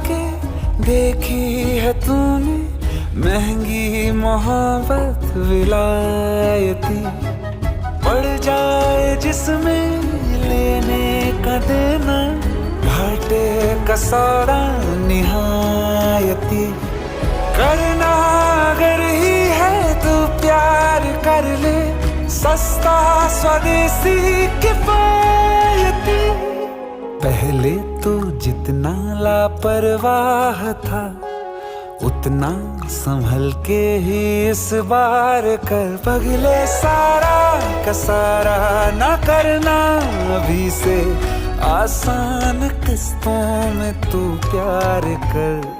के देखी है तूने महंगी मोहब्बत विलायती, पड़ जाए जिसमें लेने का देना, घाटे का सौदा निहायती। करना अगर ही है तो प्यार कर ले, सस्ता स्वदेशी किफायती। पहले तो जितना लापरवाह था उतना संभल के ही इस बार कर। पगले सारा का सारा ना करना, अभी से आसान किस्तों में तू प्यार कर।